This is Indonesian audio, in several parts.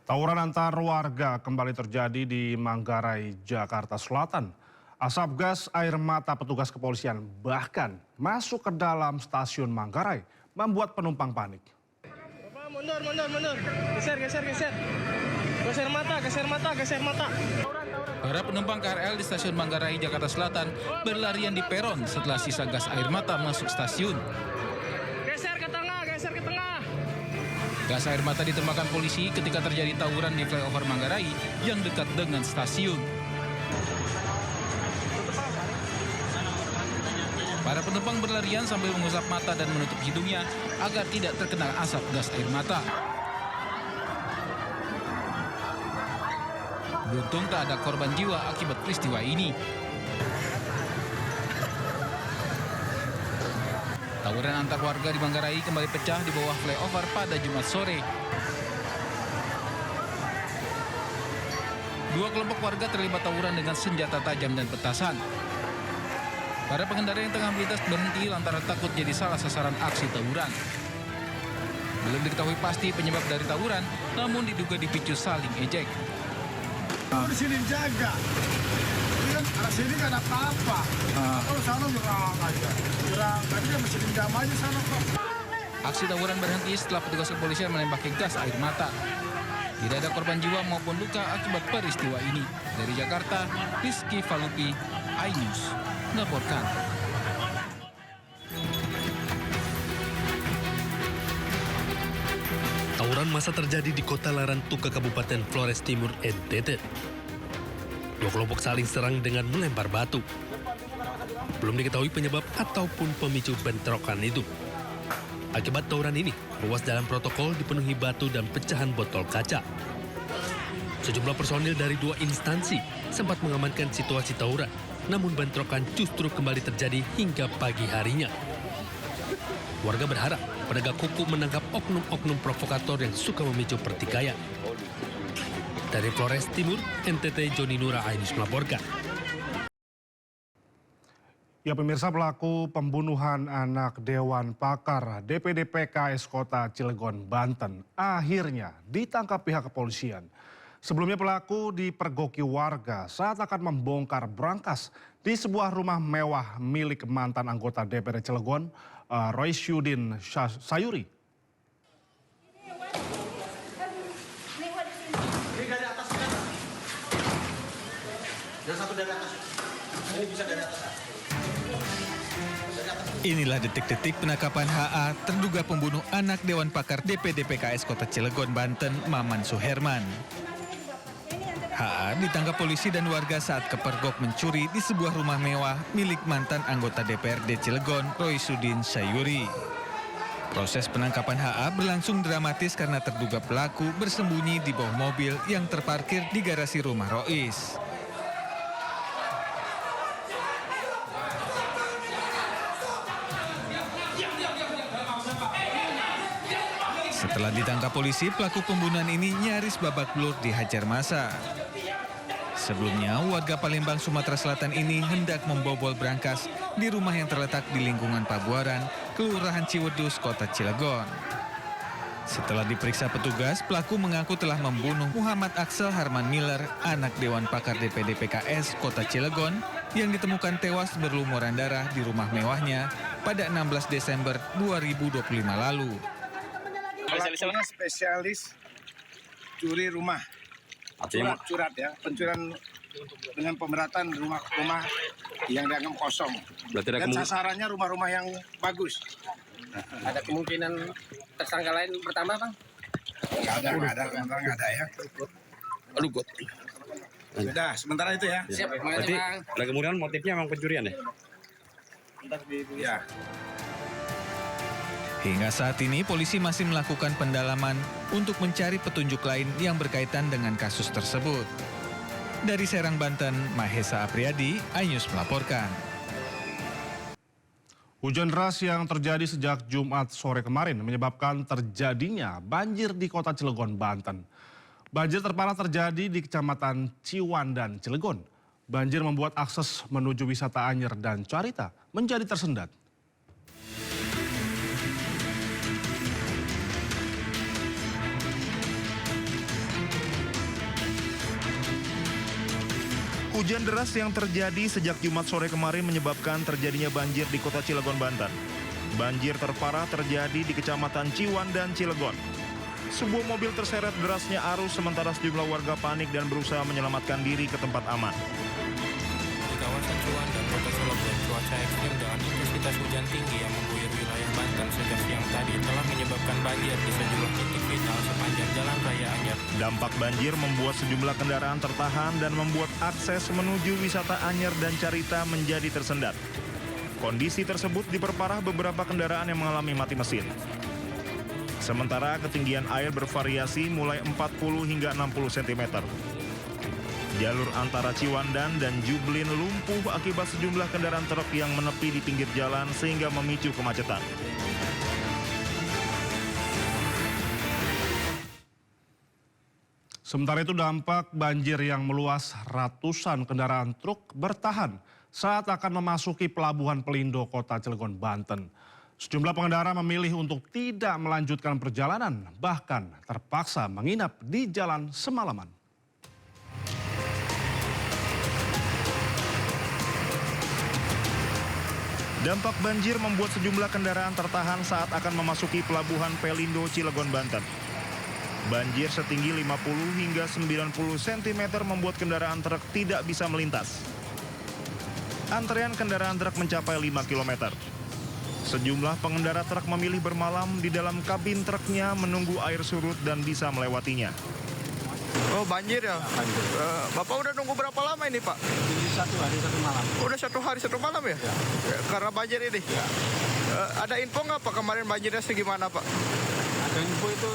Tawuran antar warga kembali terjadi di Manggarai, Jakarta Selatan. Asap gas air mata petugas kepolisian bahkan masuk ke dalam stasiun Manggarai, membuat penumpang panik. Mundur. Geser. Geser mata. Para penumpang KRL di stasiun Manggarai, Jakarta Selatan berlarian di peron setelah sisa gas air mata masuk stasiun. Geser ke tengah. Gas air mata ditembakkan polisi ketika terjadi tawuran di flyover Manggarai yang dekat dengan stasiun. Para penumpang berlarian sambil mengusap mata dan menutup hidungnya agar tidak terkena asap gas air mata. Beruntung tak ada korban jiwa akibat peristiwa ini. Tawuran antar warga di Manggarai kembali pecah di bawah flyover pada Jumat sore. Dua kelompok warga terlibat tawuran dengan senjata tajam dan petasan. Para pengendara yang tengah melintas berhenti lantaran takut jadi salah sasaran aksi tawuran. Belum diketahui pasti penyebab dari tawuran, namun diduga dipicu saling ejek. Di sini jaga. Ini kan arah sini kan ada apa-apa. Kalau sana nyerang aja. Tadi kan masih dendam aja sana kok. Aksi tawuran berhenti setelah petugas kepolisian menembaki gas air mata. Tidak ada korban jiwa maupun luka akibat peristiwa ini. Dari Jakarta, Rizky Falupi, iNews melaporkan. Tawuran massa terjadi di Kota Larantuka, Kabupaten Flores Timur, NTT. Dua kelompok saling serang dengan melempar batu. Belum diketahui penyebab ataupun pemicu bentrokan itu. Akibat tawuran ini, ruas jalan protokol dipenuhi batu dan pecahan botol kaca. Sejumlah personil dari dua instansi sempat mengamankan situasi tawuran, namun bentrokan justru kembali terjadi hingga pagi harinya. Warga berharap penegak hukum menangkap oknum-oknum provokator yang suka memicu pertikaian. Dari Flores Timur, NTT, Joni Nura, iNews melaporkan. Ya pemirsa, pelaku pembunuhan anak Dewan Pakar DPD PKS Kota Cilegon, Banten akhirnya ditangkap pihak kepolisian. Sebelumnya pelaku dipergoki warga saat akan membongkar brankas di sebuah rumah mewah milik mantan anggota DPD Cilegon, Roysyudin Sayuri. Inilah detik-detik penangkapan HA, terduga pembunuh anak Dewan Pakar DPD PKS Kota Cilegon, Banten, Maman Suherman. HA ditangkap polisi dan warga saat kepergok mencuri di sebuah rumah mewah milik mantan anggota DPRD Cilegon, Roysyudin Sayuri. Proses penangkapan HA berlangsung dramatis karena terduga pelaku bersembunyi di bawah mobil yang terparkir di garasi rumah Rois. Setelah ditangkap polisi, pelaku pembunuhan ini nyaris babak belur dihajar massa. Sebelumnya, warga Palembang, Sumatera Selatan ini hendak membobol brankas di rumah yang terletak di lingkungan Pabuaran, Kelurahan Ciwedus, Kota Cilegon. Setelah diperiksa petugas, pelaku mengaku telah membunuh Muhammad Axel Harman Miller, anak Dewan Pakar DPD PKS Kota Cilegon, yang ditemukan tewas berlumuran darah di rumah mewahnya pada 16 Desember 2025 lalu. Pelakunya spesialis curi rumah. Curat ya, pencurian dengan pemberatan rumah-rumah yang dianggap kosong. Dan sasarannya rumah-rumah yang bagus. Ada kemungkinan tersangka lain bertambah, Bang? Nggak ada ya. Aduh, God. Sudah, sementara itu ya. Siap, berarti ada kemungkinan motifnya memang pencurian ya? Ya. Hingga saat ini polisi masih melakukan pendalaman untuk mencari petunjuk lain yang berkaitan dengan kasus tersebut. Dari Serang, Banten, Mahesa Apriyadi, iNews melaporkan. Hujan deras yang terjadi sejak Jumat sore kemarin menyebabkan terjadinya banjir di Kota Cilegon, Banten. Banjir terparah terjadi di Kecamatan Ciwandan, Cilegon. Banjir membuat akses menuju wisata Anyer dan Carita menjadi tersendat. Hujan deras yang terjadi sejak Jumat sore kemarin menyebabkan terjadinya banjir di kota Cilegon, Banten. Banjir terparah terjadi di Kecamatan Ciwan dan Cilegon. Sebuah mobil terseret derasnya arus sementara sejumlah warga panik dan berusaha menyelamatkan diri ke tempat aman. Di kawasan Ciwan dan kota Cilegon, cuaca ekstrim dengan intensitas hujan tinggi yang mengguyur wilayah Banten sejak siang tadi telah menyebabkan banjir di sejumlah titik vital sepanjang Jalan Raya Anyar. Dampak banjir membuat sejumlah kendaraan tertahan dan membuat akses menuju wisata Anyar dan Carita menjadi tersendat. Kondisi tersebut diperparah beberapa kendaraan yang mengalami mati mesin. Sementara ketinggian air bervariasi mulai 40 hingga 60 cm. Jalur antara Ciwandan dan Jublin lumpuh akibat sejumlah kendaraan truk yang menepi di pinggir jalan sehingga memicu kemacetan. Sementara itu dampak banjir yang meluas, ratusan kendaraan truk bertahan saat akan memasuki Pelabuhan Pelindo Kota Cilegon, Banten. Sejumlah pengendara memilih untuk tidak melanjutkan perjalanan, bahkan terpaksa menginap di jalan semalaman. Dampak banjir membuat sejumlah kendaraan tertahan saat akan memasuki Pelabuhan Pelindo Cilegon, Banten. Banjir setinggi 50 hingga 90 cm membuat kendaraan truk tidak bisa melintas. Antrean kendaraan truk mencapai 5 km. Sejumlah pengendara truk memilih bermalam di dalam kabin truknya menunggu air surut dan bisa melewatinya. Oh, banjir ya? Bapak udah nunggu berapa lama ini, Pak? 1 hari 1 malam. Udah 1 hari 1 malam ya? Karena banjir ini? Ya. Ada info nggak, Pak, kemarin banjirnya segimana, Pak? Ada info itu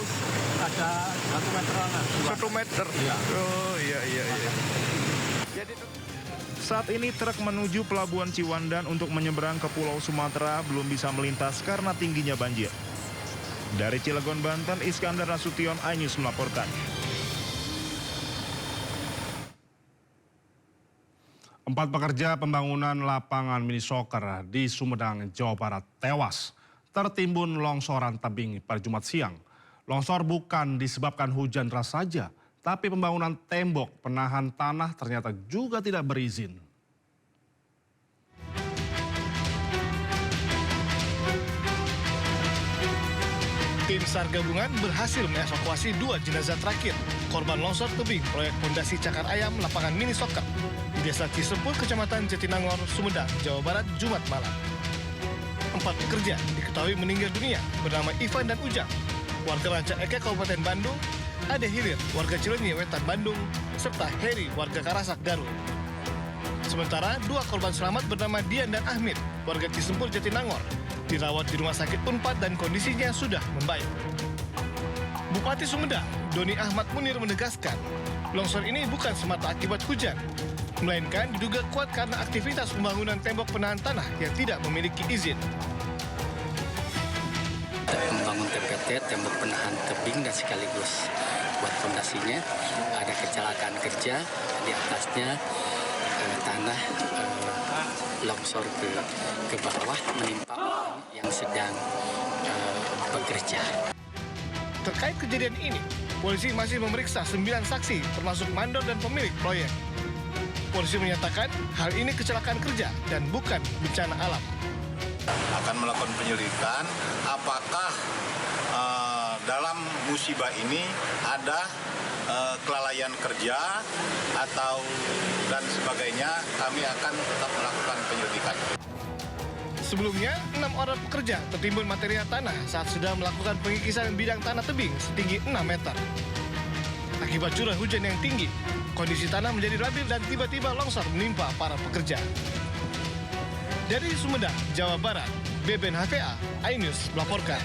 ada 1 meter lah. 1 meter? Ya. Oh, iya. Jadi Saat ini truk menuju Pelabuhan Ciwandan untuk menyeberang ke Pulau Sumatera belum bisa melintas karena tingginya banjir. Dari Cilegon, Banten, Iskandar Nasution, iNews melaporkan. 4 pekerja pembangunan lapangan mini soccer di Sumedang, Jawa Barat tewas tertimbun longsoran tebing pada Jumat siang. Longsor bukan disebabkan hujan deras saja, tapi pembangunan tembok penahan tanah ternyata juga tidak berizin. Tim SAR gabungan berhasil mengevakuasi 2 jenazah terakhir korban longsor tebing proyek fondasi Cakar Ayam lapangan mini soccer di Desa Cisempul, Kecamatan Jatinangor, Sumedang, Jawa Barat, Jumat malam. 4 pekerja diketahui meninggal dunia bernama Ivan dan Ujang, warga Ranca Eke, Kabupaten Bandung, Ade Hilir, warga Cileunyi, Wetan, Bandung, serta Heri, warga Karasak, Garut. Sementara 2 korban selamat bernama Dian dan Ahmid, warga Cisempul, Jatinangor, dirawat di Rumah Sakit Unpad dan kondisinya sudah membaik. Bupati Sumedang, Doni Ahmad Munir menegaskan, longsor ini bukan semata akibat hujan, melainkan diduga kuat karena aktivitas pembangunan tembok penahan tanah yang tidak memiliki izin. Membangun TPT, tembok penahan tebing dan sekaligus buat fondasinya, ada kecelakaan kerja di atasnya, tanah longsor ke bawah menimpa orang yang sedang bekerja. Terkait kejadian ini, polisi masih memeriksa 9 saksi termasuk mandor dan pemilik proyek. Polisi menyatakan hal ini kecelakaan kerja dan bukan bencana alam. Akan melakukan penyelidikan apakah dalam musibah ini ada kelalaian kerja atau dan sebagainya. Kami akan tetap melakukan penyelidikan. Sebelumnya, 6 orang pekerja tertimbun material tanah saat sedang melakukan pengikisan bidang tanah tebing setinggi 6 meter. Akibat curah hujan yang tinggi, kondisi tanah menjadi labil dan tiba-tiba longsor menimpa para pekerja. Dari Sumedang, Jawa Barat, Beben HVA, iNews melaporkan.